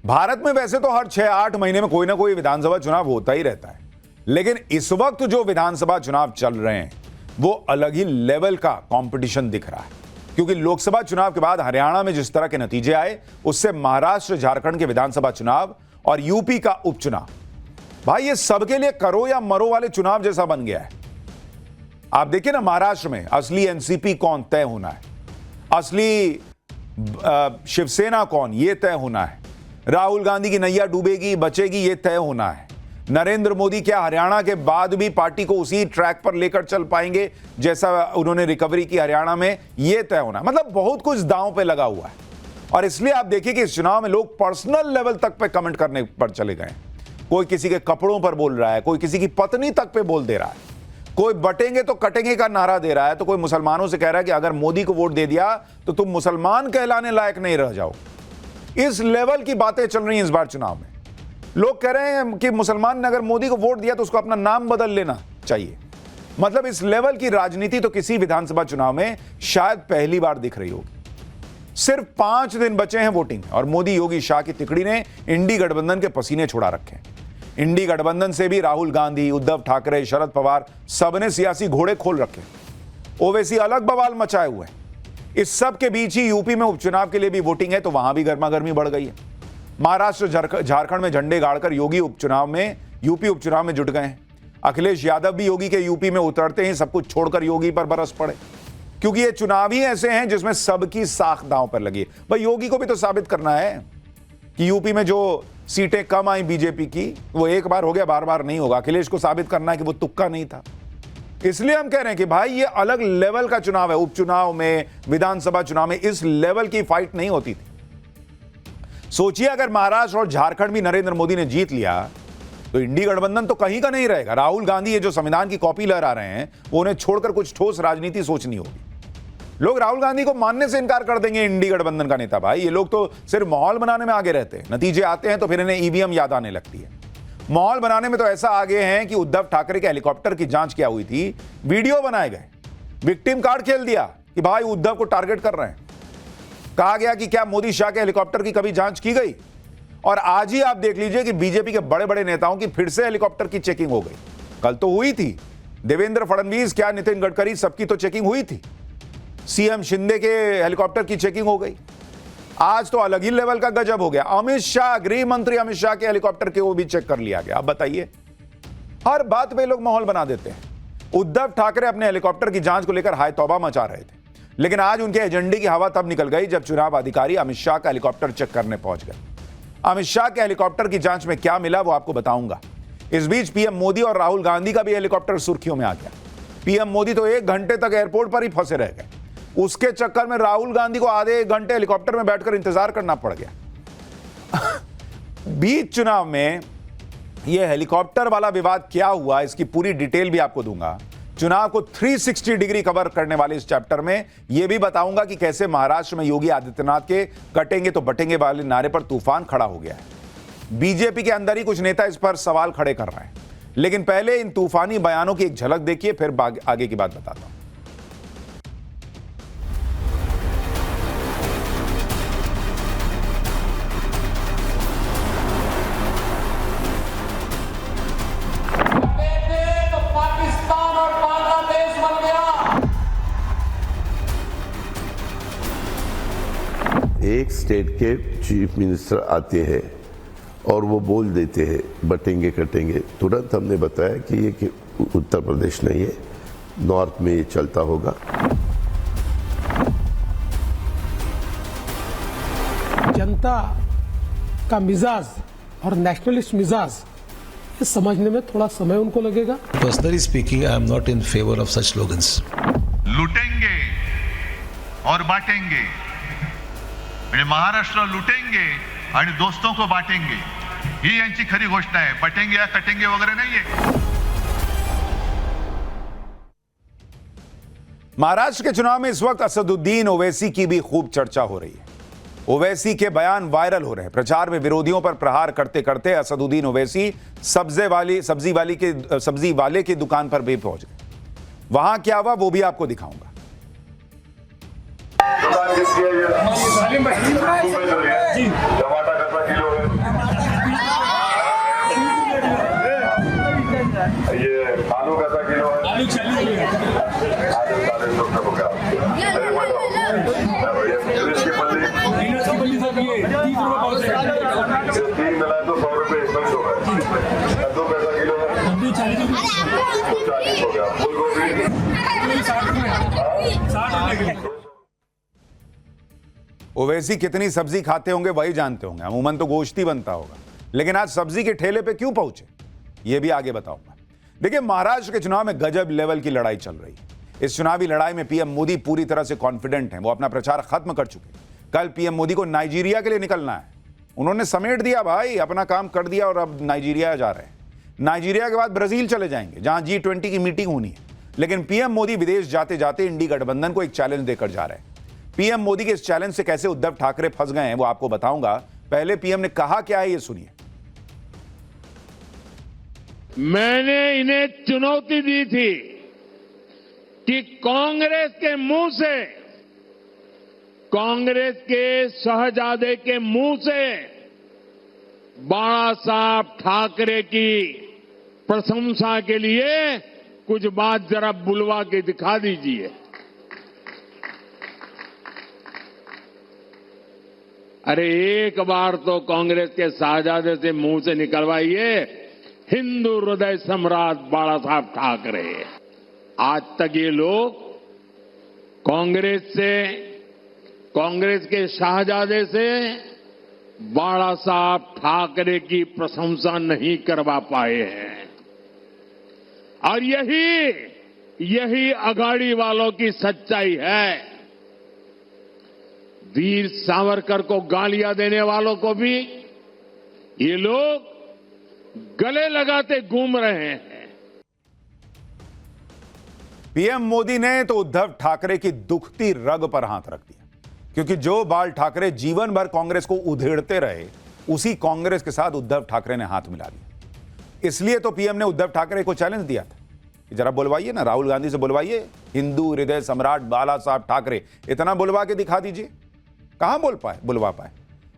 भारत में वैसे तो हर 6-8 महीने में कोई ना कोई विधानसभा चुनाव होता ही रहता है, लेकिन इस वक्त जो विधानसभा चुनाव चल रहे हैं वो अलग ही लेवल का कंपटीशन दिख रहा है, क्योंकि लोकसभा चुनाव के बाद हरियाणा में जिस तरह के नतीजे आए, उससे महाराष्ट्र, झारखंड के विधानसभा चुनाव और यूपी का उपचुनाव, भाई ये सबके लिए करो या मरो वाले चुनाव जैसा बन गया है। आप देखिए ना, महाराष्ट्र में असली एनसीपी कौन तय होना है, असली शिवसेना कौन ये तय होना है, राहुल गांधी की नैया डूबेगी बचेगी ये तय होना है, नरेंद्र मोदी क्या हरियाणा के बाद भी पार्टी को उसी ट्रैक पर लेकर चल पाएंगे जैसा उन्होंने रिकवरी की हरियाणा में, ये तय होना है। मतलब बहुत कुछ दांव पे लगा हुआ है, और इसलिए आप देखिए कि इस चुनाव में लोग पर्सनल लेवल तक पे कमेंट करने पर चले गए। कोई किसी के कपड़ों पर बोल रहा है, कोई किसी की पत्नी तक पे बोल दे रहा है, कोई बटेंगे तो कटेंगे का नारा दे रहा है, तो कोई मुसलमानों से कह रहा है कि अगर मोदी को वोट दे दिया तो तुम मुसलमान कहलाने लायक नहीं रह जाओ। इस लेवल की बातें चल रही हैं इस बार चुनाव में। लोग कह रहे हैं कि मुसलमान ने अगर मोदी को वोट दिया तो उसको अपना नाम बदल लेना चाहिए। मतलब इस लेवल की राजनीति तो किसी विधानसभा चुनाव में शायद पहली बार दिख रही होगी। सिर्फ 5 दिन बचे हैं वोटिंग और मोदी योगी शाह की तिकड़ी ने इंडी गठबंधन के पसीने छुड़ा रखे हैं। इंडी गठबंधन से भी राहुल गांधी, उद्धव ठाकरे, शरद पवार सबने सियासी घोड़े खोल रखे। ओवैसी अलग बवाल मचाए हुए हैं। इस सब के बीच ही यूपी में उपचुनाव के लिए भी वोटिंग है, तो वहां भी गर्मागर्मी बढ़ गई है। महाराष्ट्र, झारखंड में झंडे गाड़कर योगी यूपी उपचुनाव में जुट गए हैं। अखिलेश यादव भी योगी के यूपी में उतरते ही सब कुछ छोड़कर योगी पर बरस पड़े, क्योंकि ये चुनाव ही ऐसे हैं जिसमें सबकी साख दांव पर लगी है। भाई योगी को भी तो साबित करना है कि यूपी में जो सीटें कम आई बीजेपी की, वो एक बार हो गया, बार बार नहीं होगा। अखिलेश को साबित करना है कि वो तुक्का नहीं था। इसलिए हम कह रहे हैं कि भाई ये अलग लेवल का चुनाव है। उपचुनाव में, विधानसभा चुनाव में इस लेवल की फाइट नहीं होती थी। सोचिए अगर महाराष्ट्र और झारखंड भी नरेंद्र मोदी ने जीत लिया तो इंडी गठबंधन तो कहीं का नहीं रहेगा। राहुल गांधी ये जो संविधान की कॉपी लहरा रहे हैं, वो उन्हें छोड़कर कुछ ठोस राजनीति सोचनी होगी। लोग राहुल गांधी को मानने से इनकार कर देंगे इंडी गठबंधन का नेता। भाई ये लोग तो सिर्फ माहौल बनाने में आगे रहते हैं। नतीजे आते हैं तो फिर इन्हें ईवीएम याद आने लगती है। माहौल बनाने में तो ऐसा आगे हैं कि उद्धव ठाकरे के हेलीकॉप्टर की जांच क्या हुई थी, वीडियो बनाए गए, विक्टिम कार्ड खेल दिया कि भाई उद्धव को टारगेट कर रहे हैं। कहा गया कि क्या मोदी शाह के हेलीकॉप्टर की कभी जांच की गई? और आज ही आप देख लीजिए कि बीजेपी के बड़े बड़े नेताओं की फिर से हेलीकॉप्टर की चेकिंग हो गई। कल तो हुई थी, देवेंद्र फडणवीस, क्या नितिन गडकरी, सबकी तो चेकिंग हुई थी। सीएम शिंदे के हेलीकॉप्टर की चेकिंग हो गई। आज तो अलग ही लेवल का गजब हो गया। अमित शाह, गृह मंत्री अमित शाह के हेलीकॉप्टर के वो भी चेक कर लिया गया। अब बताइए, हर बात पे लोग माहौल बना देते हैं। उद्धव ठाकरे अपने हेलीकॉप्टर की जांच को लेकर हाय तौबा मचा रहे थे, लेकिन आज उनके एजेंडे की हवा तब निकल गई जब चुनाव अधिकारी अमित शाह का हेलीकॉप्टर चेक करने पहुंच गए। अमित शाह के हेलीकॉप्टर की जांच में क्या मिला वो आपको बताऊंगा। इस बीच पीएम मोदी और राहुल गांधी का भी हेलीकॉप्टर सुर्खियों में आ गया। पीएम मोदी तो 1 घंटे तक एयरपोर्ट पर ही फंसे रह गए। उसके चक्कर में राहुल गांधी को आधे 1 घंटे हेलीकॉप्टर में बैठकर इंतजार करना पड़ गया। बीच चुनाव में यह हेलीकॉप्टर वाला विवाद क्या हुआ, इसकी पूरी डिटेल भी आपको दूंगा। चुनाव को 360 डिग्री कवर करने वाले इस चैप्टर में यह भी बताऊंगा कि कैसे महाराष्ट्र में योगी आदित्यनाथ के कटेंगे तो बटेंगे वाले नारे पर तूफान खड़ा हो गया है। बीजेपी के अंदर ही कुछ नेता इस पर सवाल खड़े कर रहे हैं। लेकिन पहले इन तूफानी बयानों की एक झलक देखिए, फिर आगे की बात बताता हूं। एक स्टेट के चीफ मिनिस्टर आते हैं और वो बोल देते हैं बटेंगे कटेंगे, तुरंत हमने बताया कि ये कि उत्तर प्रदेश नहीं है, नॉर्थ में ये चलता होगा। जनता का मिजाज और नेशनलिस्ट मिजाज ये समझने में थोड़ा समय उनको लगेगा। Personally speaking, I am not in favour of such slogans. लुटेंगे और बांटेंगे, महाराष्ट्र लुटेंगे आणि दोस्तों को बांटेंगे, ही यांची खरी घोषणा आहे। बटेंगे या कटेंगे वगैरह नहीं है। महाराष्ट्र के चुनाव में इस वक्त असदुद्दीन ओवैसी की भी खूब चर्चा हो रही है। ओवैसी के बयान वायरल हो रहे हैं। प्रचार में विरोधियों पर प्रहार करते करते असदुद्दीन ओवैसी सब्जी वाले की दुकान पर भी पहुंच गए। वहां क्या हुआ वो भी आपको दिखाऊंगा। टमाटर कितना किलो है? तीन मिलाए तो 100 रुपए इसमें हो गए। कद्दू पैसा किलो है, 40 हो गया। फूल गोभी 60 ओवैसी कितनी सब्जी खाते होंगे वही जानते होंगे, अमूमन तो गोश्त ही बनता होगा, लेकिन आज सब्जी के ठेले पे क्यों पहुंचे ये भी आगे बताऊंगा। देखिए, महाराष्ट्र के चुनाव में गजब लेवल की लड़ाई चल रही है। इस चुनावी लड़ाई में पीएम मोदी पूरी तरह से कॉन्फिडेंट हैं, वो अपना प्रचार खत्म कर चुके हैं। कल पीएम मोदी को नाइजीरिया के लिए निकलना है, उन्होंने समेट दिया भाई, अपना काम कर दिया और अब नाइजीरिया जा रहे हैं। नाइजीरिया के बाद ब्राजील चले जाएंगे जहां G20 की मीटिंग होनी है। लेकिन पीएम मोदी विदेश जाते जाते इंडी गठबंधन को एक चैलेंज देकर जा रहे हैं। पीएम मोदी के इस चैलेंज से कैसे उद्धव ठाकरे फंस गए हैं वो आपको बताऊंगा। पहले पीएम ने कहा क्या है ये सुनिए। मैंने इन्हें चुनौती दी थी कि कांग्रेस के मुंह से, कांग्रेस के शहजादे के मुंह से बाला साहब ठाकरे की प्रशंसा के लिए कुछ बात जरा बुलवा के दिखा दीजिए। अरे एक बार तो कांग्रेस के शहजादे से मुंह से निकलवाइए, हिंदू हृदय सम्राट बाला साहब ठाकरे। आज तक ये लोग कांग्रेस से, कांग्रेस के शहजादे से बाला साहब ठाकरे की प्रशंसा नहीं करवा पाए हैं। और यही अघाड़ी वालों की सच्चाई है। वीर सावरकर को गालियां देने वालों को भी ये लोग गले लगाते घूम रहे हैं। पीएम मोदी ने तो उद्धव ठाकरे की दुखती रग पर हाथ रख दिया, क्योंकि जो बाल ठाकरे जीवन भर कांग्रेस को उधेड़ते रहे, उसी कांग्रेस के साथ उद्धव ठाकरे ने हाथ मिला दिया। इसलिए तो पीएम ने उद्धव ठाकरे को चैलेंज दिया था कि जरा बुलवाइए ना, राहुल गांधी से बुलवाइए, हिंदू हृदय सम्राट बाला साहब ठाकरे, इतना बुलवा के दिखा दीजिए। कहां बुलवा पाए।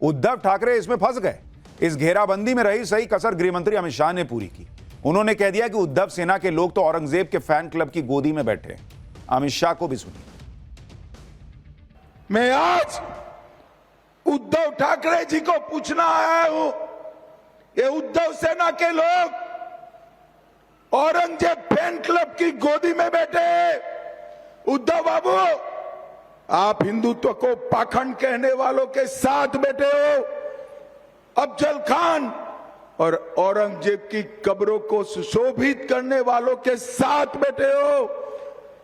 उद्धव ठाकरे इसमें फंस गए। इस घेराबंदी में रही सही कसर गृहमंत्री अमित शाह ने पूरी की। उन्होंने कह दिया कि उद्धव सेना के लोग तो औरंगजेब के फैन क्लब की गोदी में बैठे हैं। अमित शाह को भी सुनिए। मैं आज उद्धव ठाकरे जी को पूछना आया हूं, ये उद्धव सेना के लोग औरंगजेब फैन क्लब की गोदी में बैठे हैं। उद्धव बाबू, आप हिंदुत्व को पाखंड कहने वालों के साथ बैठे हो। अफजल खान और औरंगजेब की कब्रों को सुशोभित करने वालों के साथ बैठे हो।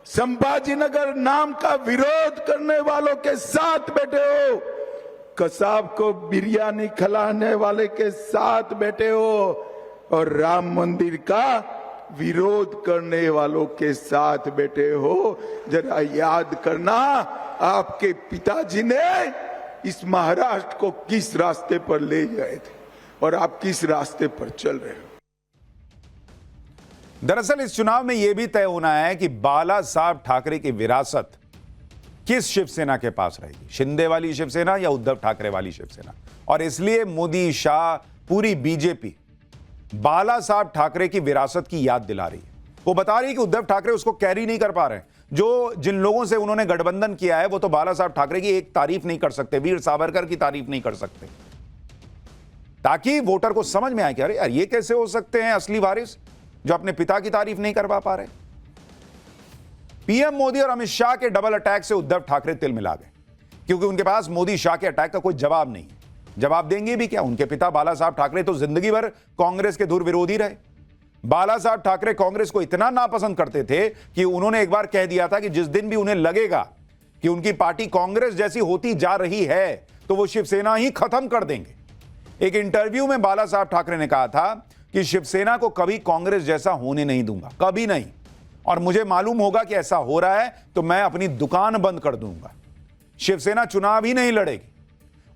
संभाजीनगर नाम का विरोध करने वालों के साथ बैठे हो। कसाब को बिरयानी खिलाने वाले के साथ बैठे हो और राम मंदिर का विरोध करने वालों के साथ बैठे हो। जरा याद करना, आपके पिताजी ने इस महाराष्ट्र को किस रास्ते पर ले गए थे और आप किस रास्ते पर चल रहे हो। दरअसल इस चुनाव में यह भी तय होना है कि बाला साहब ठाकरे की विरासत किस शिवसेना के पास रहेगी, शिंदे वाली शिवसेना या उद्धव ठाकरे वाली शिवसेना। और इसलिए मोदी, शाह, पूरी बीजेपी बाला साहब ठाकरे की विरासत की याद दिला रही है। वो बता रही है कि उद्धव ठाकरे उसको कैरी नहीं कर पा रहे हैं। जो जिन लोगों से उन्होंने गठबंधन किया है वो तो बाला साहब ठाकरे की एक तारीफ नहीं कर सकते, वीर सावरकर की तारीफ नहीं कर सकते, ताकि वोटर को समझ में आए कि अरे यार ये कैसे हो सकते हैं असली वारिस जो अपने पिता की तारीफ नहीं करवा पा रहे। पीएम मोदी और अमित शाह के डबल अटैक से उद्धव ठाकरे तिल मिला गए, क्योंकि उनके पास मोदी शाह के अटैक का कोई जवाब नहीं है। जवाब देंगे भी क्या? उनके पिता बाला साहब ठाकरे तो जिंदगी भर कांग्रेस के धुर विरोधी रहे। बाला साहब ठाकरे कांग्रेस को इतना नापसंद करते थे कि उन्होंने एक बार कह दिया था कि जिस दिन भी उन्हें लगेगा कि उनकी पार्टी कांग्रेस जैसी होती जा रही है तो वो शिवसेना ही खत्म कर देंगे। एक इंटरव्यू में बाला साहब ठाकरे ने कहा था कि शिवसेना को कभी कांग्रेस जैसा होने नहीं दूंगा, कभी नहीं, और मुझे मालूम होगा कि ऐसा हो रहा है तो मैं अपनी दुकान बंद कर दूंगा। शिवसेना चुनाव ही नहीं लड़ेगी।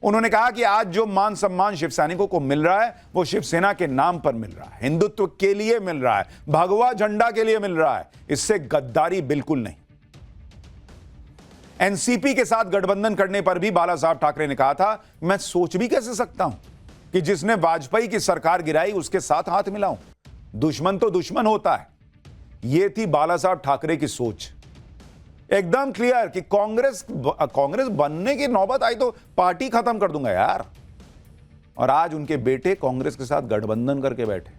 उन्होंने कहा कि आज जो मान सम्मान शिव सैनिकों को मिल रहा है वो शिवसेना के नाम पर मिल रहा है, हिंदुत्व के लिए मिल रहा है, भगवा झंडा के लिए मिल रहा है, इससे गद्दारी बिल्कुल नहीं। एनसीपी के साथ गठबंधन करने पर भी बाला साहब ठाकरे ने कहा था, मैं सोच भी कैसे सकता हूं कि जिसने वाजपेयी की सरकार गिराई उसके साथ हाथ मिलाऊं। दुश्मन तो दुश्मन होता है। यह थी बाला साहब ठाकरे की सोच। एकदम क्लियर कि कांग्रेस बनने की नौबत आई तो पार्टी खत्म कर दूंगा यार। और आज उनके बेटे कांग्रेस के साथ गठबंधन करके बैठे।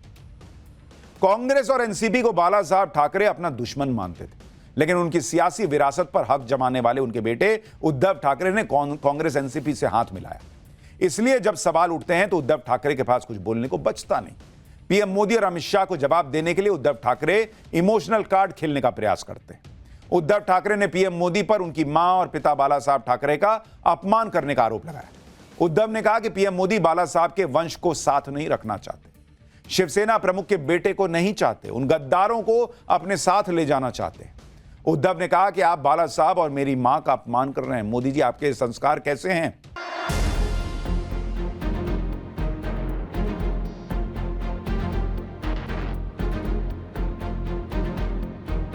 कांग्रेस और एनसीपी को बाला साहब ठाकरे अपना दुश्मन मानते थे, लेकिन उनकी सियासी विरासत पर हक जमाने वाले उनके बेटे उद्धव ठाकरे ने कांग्रेस एनसीपी से हाथ मिलाया। इसलिए जब सवाल उठते हैं तो उद्धव ठाकरे के पास कुछ बोलने को बचता नहीं। पीएम मोदी और अमित शाह को जवाब देने के लिए उद्धव ठाकरे इमोशनल कार्ड खेलने का प्रयास करते हैं। उद्धव ठाकरे ने पीएम मोदी पर उनकी मां और पिता बाला साहब ठाकरे का अपमान करने का आरोप लगाया। उद्धव ने कहा कि पीएम मोदी बाला साहब के वंश को साथ नहीं रखना चाहते, शिवसेना प्रमुख के बेटे को नहीं चाहते, उन गद्दारों को अपने साथ ले जाना चाहते हैं। उद्धव ने कहा कि आप बाला साहब और मेरी मां का अपमान कर रहे हैं। मोदी जी, आपके संस्कार कैसे हैं?